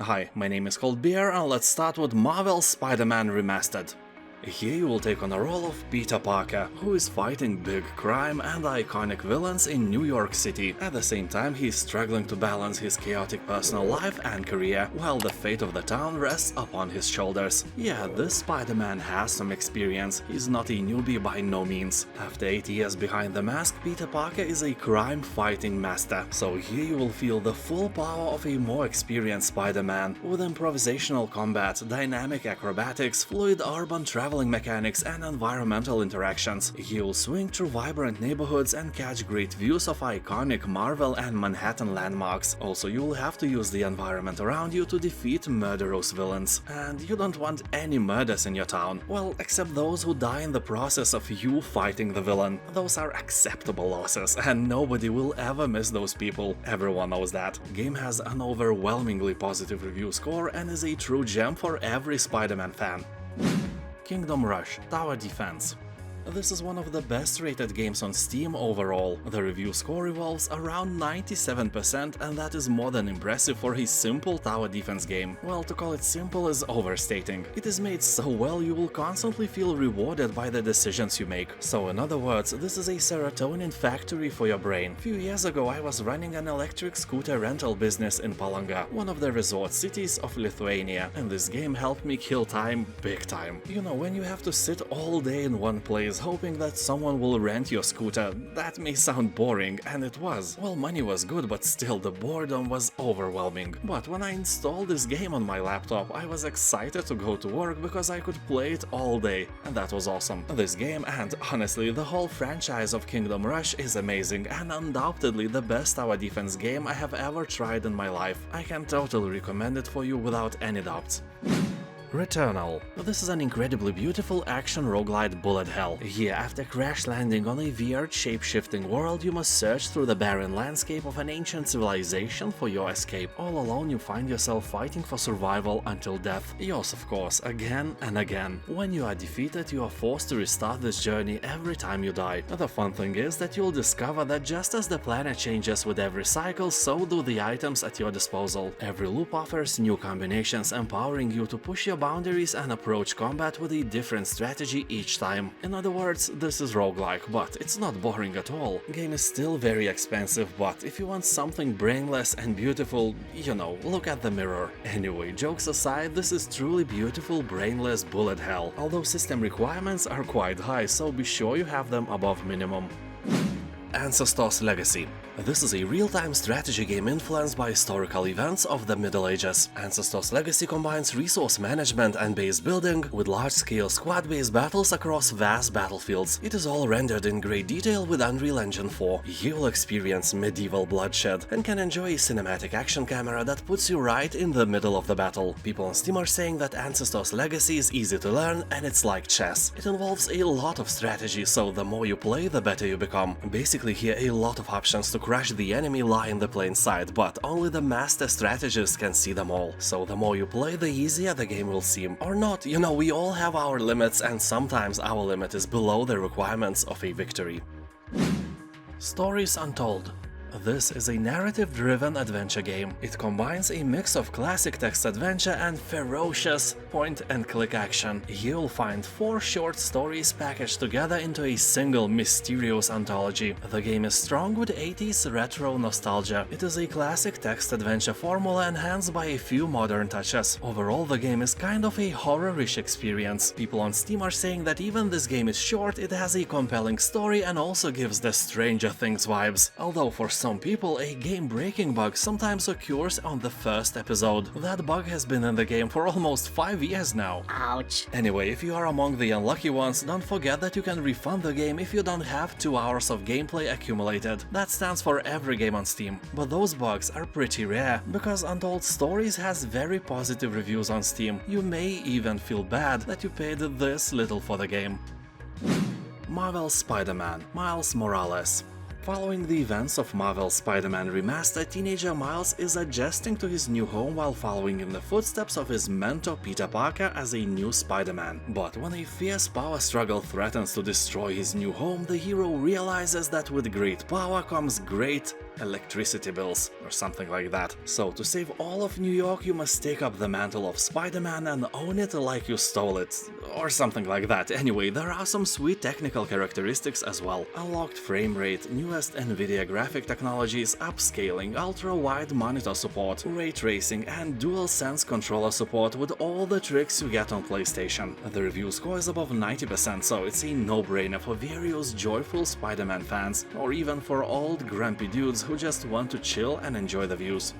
Hi, my name is Cold Beer and let's start with Marvel's Spider-Man Remastered. Here you will take on the role of Peter Parker, who is fighting big crime and iconic villains in New York City. At the same time, he is struggling to balance his chaotic personal life and career, while the fate of the town rests upon his shoulders. Yeah, this Spider-Man has some experience, he's not a newbie by no means. After 8 years behind the mask, Peter Parker is a crime-fighting master, so here you will feel the full power of a more experienced Spider-Man, with improvisational combat, dynamic acrobatics, fluid urban traveling mechanics and environmental interactions. You'll swing through vibrant neighborhoods and catch great views of iconic Marvel and Manhattan landmarks. Also, you'll have to use the environment around you to defeat murderous villains. And you don't want any murders in your town. Well, except those who die in the process of you fighting the villain. Those are acceptable losses, and nobody will ever miss those people. Everyone knows that. Game has an overwhelmingly positive review score and is a true gem for every Spider-Man fan. Kingdom Rush Tower Defense. This is one of the best rated games on Steam overall. The review score revolves around 97%, and that is more than impressive for a simple tower defense game. Well, to call it simple is overstating. It is made so well you will constantly feel rewarded by the decisions you make. So in other words, this is a serotonin factory for your brain. Few years ago I was running an electric scooter rental business in Palanga, one of the resort cities of Lithuania, and this game helped me kill time big time. You know, when you have to sit all day in one place hoping that someone will rent your scooter, that may sound boring, and it was. Well, money was good, but still the boredom was overwhelming. But when I installed this game on my laptop, I was excited to go to work because I could play it all day, and that was awesome. This game, and honestly the whole franchise of Kingdom Rush, is amazing and undoubtedly the best tower defense game I have ever tried in my life. I can totally recommend it for you without any doubts. Returnal. This is an incredibly beautiful action roguelite bullet hell. Here, after crash landing on a weird shape-shifting world, you must search through the barren landscape of an ancient civilization for your escape. All alone you find yourself fighting for survival until death. Yours, of course, again and again. When you are defeated, you are forced to restart this journey every time you die. The fun thing is that you'll discover that just as the planet changes with every cycle, so do the items at your disposal. Every loop offers new combinations, empowering you to push your boundaries and approach combat with a different strategy each time. In other words, this is roguelike, but it's not boring at all. Game is still very expensive, but if you want something brainless and beautiful, you know, look at the mirror. Anyway, jokes aside, this is truly beautiful brainless bullet hell, although system requirements are quite high, so be sure you have them above minimum. Ancestors' Legacy. This is a real-time strategy game influenced by historical events of the Middle Ages. Ancestors' Legacy combines resource management and base building with large-scale squad-based battles across vast battlefields. It is all rendered in great detail with Unreal Engine 4. You will experience medieval bloodshed and can enjoy a cinematic action camera that puts you right in the middle of the battle. People on Steam are saying that Ancestors' Legacy is easy to learn and it's like chess. It involves a lot of strategy, so the more you play, the better you become. Basically, here a lot of options to crush the enemy lie in the plain sight, but only the master strategist can see them all. So the more you play, the easier the game will seem. Or not, you know, we all have our limits, and sometimes our limit is below the requirements of a victory. Stories Untold. This is a narrative-driven adventure game. It combines a mix of classic text adventure and ferocious point-and-click action. You'll find 4 short stories packaged together into a single mysterious anthology. The game is strong with 80s retro nostalgia. It is a classic text adventure formula enhanced by a few modern touches. Overall, the game is kind of a horror-ish experience. People on Steam are saying that even this game is short, it has a compelling story and also gives the Stranger Things vibes. Although for some people, a game-breaking bug sometimes occurs on the first episode. That bug has been in the game for almost 5 years now. Ouch. Anyway, if you are among the unlucky ones, don't forget that you can refund the game if you don't have 2 hours of gameplay accumulated. That stands for every game on Steam. But those bugs are pretty rare, because Untold Stories has very positive reviews on Steam. You may even feel bad that you paid this little for the game. Marvel's Spider-Man, Miles Morales. Following the events of Marvel's Spider-Man Remastered, teenager Miles is adjusting to his new home while following in the footsteps of his mentor Peter Parker as a new Spider-Man. But when a fierce power struggle threatens to destroy his new home, the hero realizes that with great power comes great electricity bills, or something like that. So to save all of New York, you must take up the mantle of Spider-Man and own it like you stole it, or something like that. Anyway, there are some sweet technical characteristics as well. Unlocked frame rate, newest Nvidia graphic technologies, upscaling, ultra-wide monitor support, ray tracing, and DualSense controller support with all the tricks you get on PlayStation. The review score is above 90%, so it's a no-brainer for various joyful Spider-Man fans, or even for old grumpy dudes who just want to chill and enjoy the views.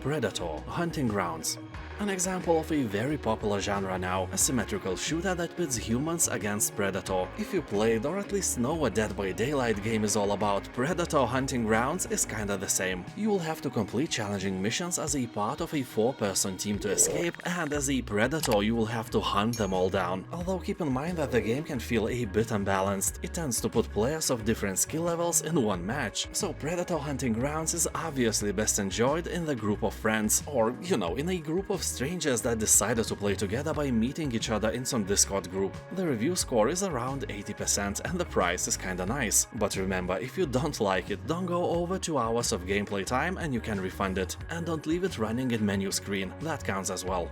Predator Hunting Grounds. An example of a very popular genre now, a symmetrical shooter that pits humans against Predator. If you played or at least know what Dead by Daylight game is all about, Predator Hunting Grounds is kinda the same. You will have to complete challenging missions as a part of a 4-person team to escape, and as a Predator you will have to hunt them all down. Although keep in mind that the game can feel a bit unbalanced, it tends to put players of different skill levels in one match, so Predator Hunting Grounds is obviously best enjoyed in the group of friends, or, you know, in a group of strangers that decided to play together by meeting each other in some Discord group. The review score is around 80% and the price is kinda nice. But remember, if you don't like it, don't go over 2 hours of gameplay time and you can refund it. And don't leave it running in menu screen, that counts as well.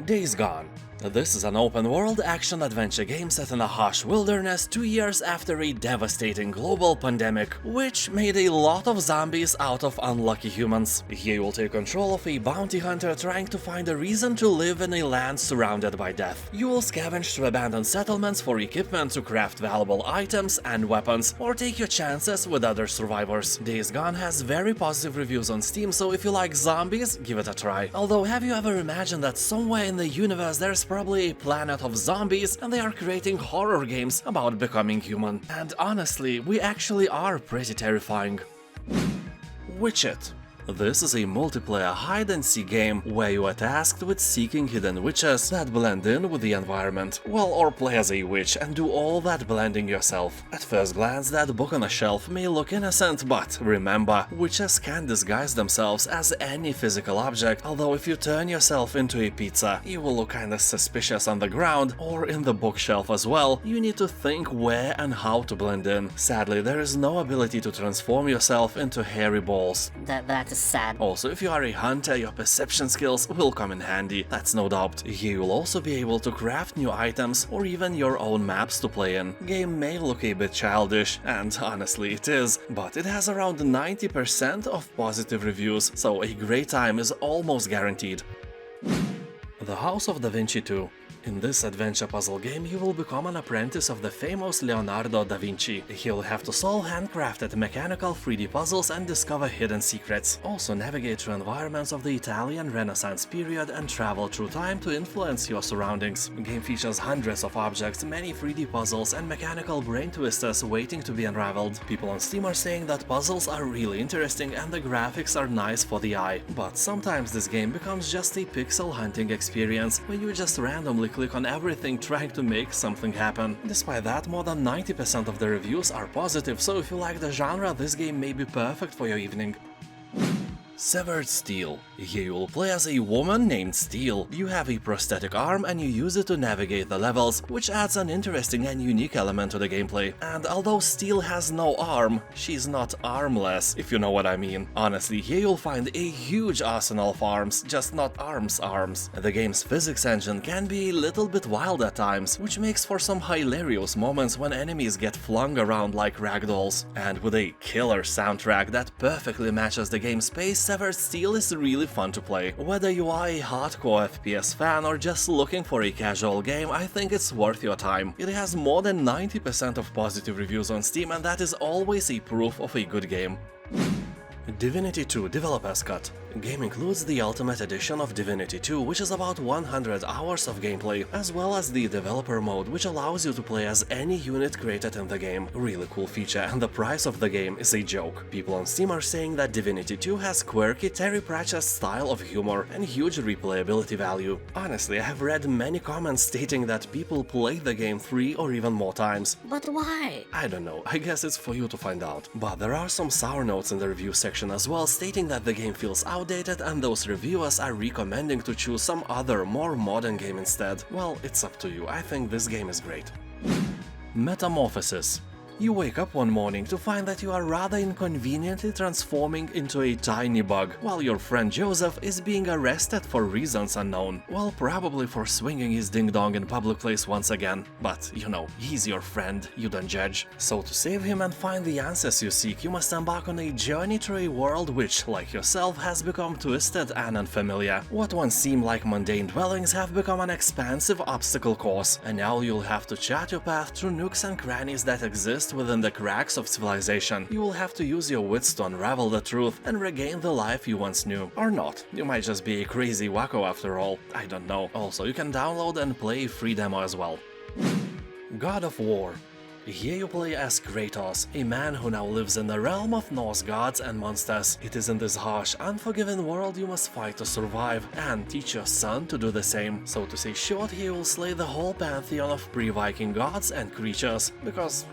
Days Gone. This is an open-world action-adventure game set in a harsh wilderness 2 years after a devastating global pandemic, which made a lot of zombies out of unlucky humans. Here you will take control of a bounty hunter trying to find a reason to live in a land surrounded by death. You will scavenge through abandoned settlements for equipment to craft valuable items and weapons, or take your chances with other survivors. Days Gone has very positive reviews on Steam, so if you like zombies, give it a try. Although, have you ever imagined that somewhere in the universe there's probably a planet of zombies and they are creating horror games about becoming human? And honestly, we actually are pretty terrifying. Witch It. This is a multiplayer hide-and-seek game where you are tasked with seeking hidden witches that blend in with the environment. Well, or play as a witch and do all that blending yourself. At first glance, that book on a shelf may look innocent, but remember, witches can disguise themselves as any physical object, although if you turn yourself into a pizza, you will look kinda suspicious on the ground or in the bookshelf as well. You need to think where and how to blend in. Sadly, there is no ability to transform yourself into hairy balls. That is sad. Also, if you are a hunter, your perception skills will come in handy, that's no doubt. Here you'll also be able to craft new items or even your own maps to play in. Game may look a bit childish, and honestly it is, but it has around 90% of positive reviews, so a great time is almost guaranteed. The House of Da Vinci II. In this adventure puzzle game, you will become an apprentice of the famous Leonardo da Vinci. He'll have to solve handcrafted mechanical 3D puzzles and discover hidden secrets. Also navigate through environments of the Italian Renaissance period and travel through time to influence your surroundings. The game features hundreds of objects, many 3D puzzles, and mechanical brain twisters waiting to be unraveled. People on Steam are saying that puzzles are really interesting and the graphics are nice for the eye. But sometimes this game becomes just a pixel hunting experience, where you just randomly click on everything trying to make something happen. Despite that, more than 90% of the reviews are positive, so if you like the genre, this game may be perfect for your evening. Severed Steel. Here you will play as a woman named Steel. You have a prosthetic arm and you use it to navigate the levels, which adds an interesting and unique element to the gameplay. And although Steel has no arm, she's not armless, if you know what I mean. Honestly, here you'll find a huge arsenal of arms, just not arms. The game's physics engine can be a little bit wild at times, which makes for some hilarious moments when enemies get flung around like ragdolls. And with a killer soundtrack that perfectly matches the game's pace, Severed Steel is really fun to play. Whether you are a hardcore FPS fan or just looking for a casual game, I think it's worth your time. It has more than 90% of positive reviews on Steam, and that is always a proof of a good game. Divinity II Developer's Cut. The game includes the Ultimate Edition of Divinity II, which is about 100 hours of gameplay, as well as the Developer Mode, which allows you to play as any unit created in the game. Really cool feature, and the price of the game is a joke. People on Steam are saying that Divinity II has quirky Terry Pratchett style of humor and huge replayability value. Honestly, I have read many comments stating that people play the game 3 or even more times. But why? I don't know, I guess it's for you to find out. But there are some sour notes in the review section as well, stating that the game feels outdated and those reviewers are recommending to choose some other, more modern game instead. Well, it's up to you, I think this game is great. Metamorphosis. You wake up one morning to find that you are rather inconveniently transforming into a tiny bug, while your friend Joseph is being arrested for reasons unknown. Well, probably for swinging his ding-dong in public place once again. But, you know, he's your friend, you don't judge. So to save him and find the answers you seek, you must embark on a journey through a world which, like yourself, has become twisted and unfamiliar. What once seemed like mundane dwellings have become an expansive obstacle course, and now you'll have to chart your path through nooks and crannies that exist within the cracks of civilization. You will have to use your wits to unravel the truth and regain the life you once knew. Or not. You might just be a crazy wacko after all. I don't know. Also, you can download and play a free demo as well. God of War. Here you play as Kratos, a man who now lives in the realm of Norse gods and monsters. It is in this harsh, unforgiving world you must fight to survive, and teach your son to do the same. So to say short, he will slay the whole pantheon of pre-Viking gods and creatures, because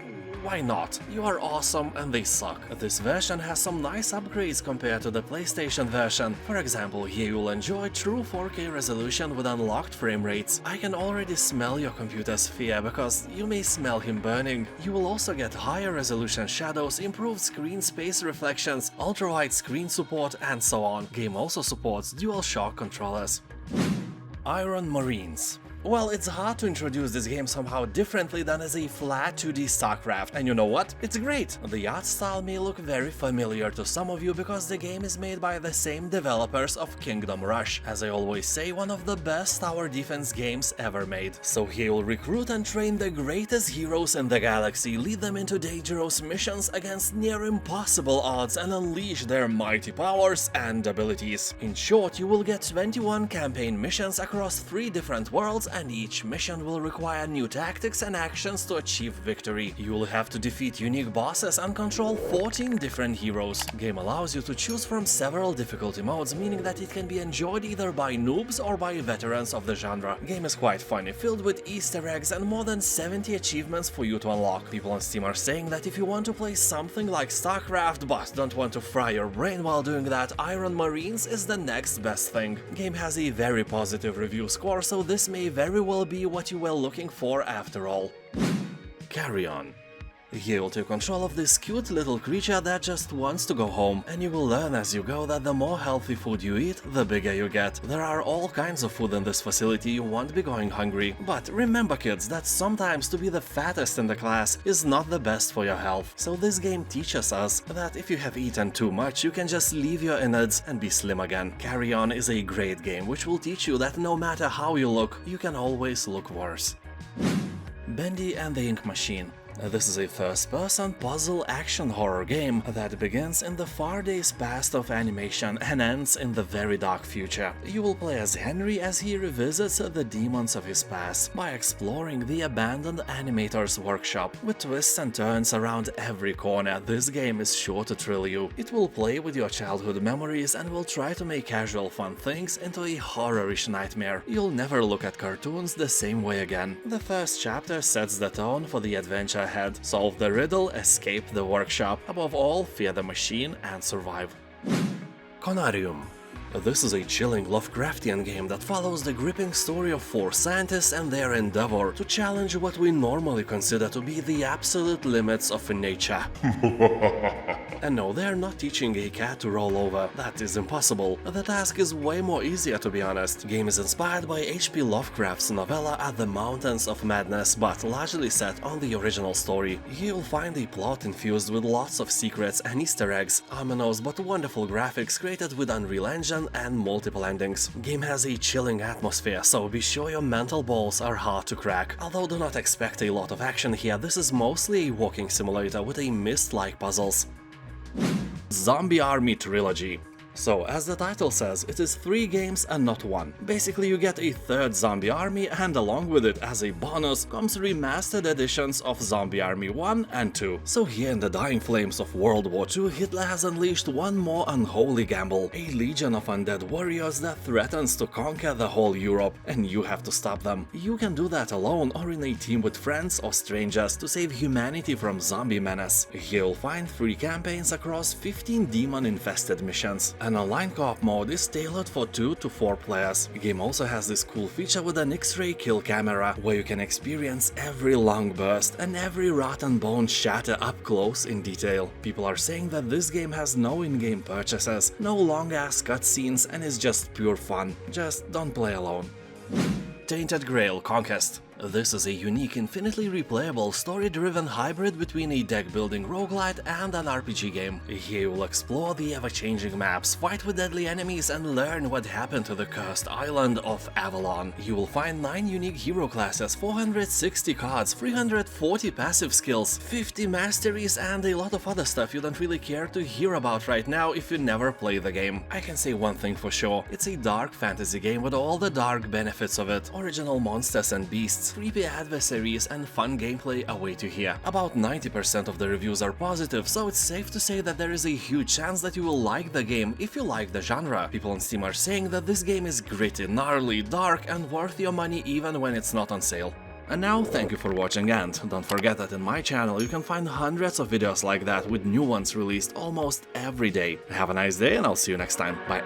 why not? You are awesome and they suck. This version has some nice upgrades compared to the PlayStation version. For example, here you'll enjoy true 4K resolution with unlocked frame rates. I can already smell your computer's fear because you may smell him burning. You will also get higher resolution shadows, improved screen space reflections, ultra-wide screen support, and so on. Game also supports DualShock controllers. Iron Marines. Well, it's hard to introduce this game somehow differently than as a flat 2D StarCraft, and you know what? It's great! The art style may look very familiar to some of you because the game is made by the same developers of Kingdom Rush, as I always say, one of the best tower defense games ever made. So here you'll recruit and train the greatest heroes in the galaxy, lead them into dangerous missions against near impossible odds and unleash their mighty powers and abilities. In short, you will get 21 campaign missions across 3 different worlds, and each mission will require new tactics and actions to achieve victory. You will have to defeat unique bosses and control 14 different heroes. Game allows you to choose from several difficulty modes, meaning that it can be enjoyed either by noobs or by veterans of the genre. Game is quite funny, filled with Easter eggs and more than 70 achievements for you to unlock. People on Steam are saying that if you want to play something like StarCraft but don't want to fry your brain while doing that, Iron Marines is the next best thing. Game has a very positive review score, so this may very well be what you were looking for after all. CARRION. Here you'll take control of this cute little creature that just wants to go home, and you will learn as you go that the more healthy food you eat, the bigger you get. There are all kinds of food in this facility, you won't be going hungry. But remember kids, that sometimes to be the fattest in the class is not the best for your health. So this game teaches us that if you have eaten too much, you can just leave your innards and be slim again. CARRION is a great game which will teach you that no matter how you look, you can always look worse. Bendy and the Ink Machine. This is a first-person puzzle action horror game that begins in the far days past of animation and ends in the very dark future. You will play as Henry as he revisits the demons of his past by exploring the abandoned animator's workshop. With twists and turns around every corner, this game is sure to thrill you. It will play with your childhood memories and will try to make casual fun things into a horror-ish nightmare. You'll never look at cartoons the same way again. The first chapter sets the tone for the adventure ahead. Solve the riddle, escape the workshop. Above all, fear the machine and survive. Conarium. This is a chilling Lovecraftian game that follows the gripping story of 4 scientists and their endeavor to challenge what we normally consider to be the absolute limits of nature. And no, they're not teaching a cat to roll over. That is impossible. The task is way more easier, to be honest. The game is inspired by H.P. Lovecraft's novella At the Mountains of Madness, but largely set on the original story. Here you'll find a plot infused with lots of secrets and Easter eggs, ominous but wonderful graphics created with Unreal Engine and multiple endings. Game has a chilling atmosphere, so be sure your mental balls are hard to crack. Although do not expect a lot of action here, this is mostly a walking simulator with a mist-like puzzles. Zombie Army Trilogy. So, as the title says, it is 3 games and not 1. Basically, you get a 3rd Zombie Army, and along with it, as a bonus, comes remastered editions of Zombie Army 1 and 2. So here in the dying flames of World War II, Hitler has unleashed one more unholy gamble, a legion of undead warriors that threatens to conquer the whole Europe, and you have to stop them. You can do that alone or in a team with friends or strangers to save humanity from zombie menace. Here you'll find 3 campaigns across 15 demon-infested missions. An online co-op mode is tailored for 2 to 4 players. The game also has this cool feature with an X-ray kill camera, where you can experience every lung burst and every rotten bone shatter up close in detail. People are saying that this game has no in-game purchases, no long-ass cutscenes, and is just pure fun. Just don't play alone. Tainted Grail Conquest. This is a unique, infinitely replayable, story-driven hybrid between a deck-building roguelite and an RPG game. Here you will explore the ever-changing maps, fight with deadly enemies, and learn what happened to the cursed island of Avalon. You will find 9 unique hero classes, 460 cards, 340 passive skills, 50 masteries, and a lot of other stuff you don't really care to hear about right now if you never play the game. I can say one thing for sure, it's a dark fantasy game with all the dark benefits of it. Original monsters and beasts, creepy adversaries, and fun gameplay await you here. About 90% of the reviews are positive, so it's safe to say that there is a huge chance that you will like the game if you like the genre. People on Steam are saying that this game is gritty, gnarly, dark, and worth your money even when it's not on sale. And now, thank you for watching, and don't forget that in my channel you can find hundreds of videos like that with new ones released almost every day. Have a nice day, and I'll see you next time. Bye.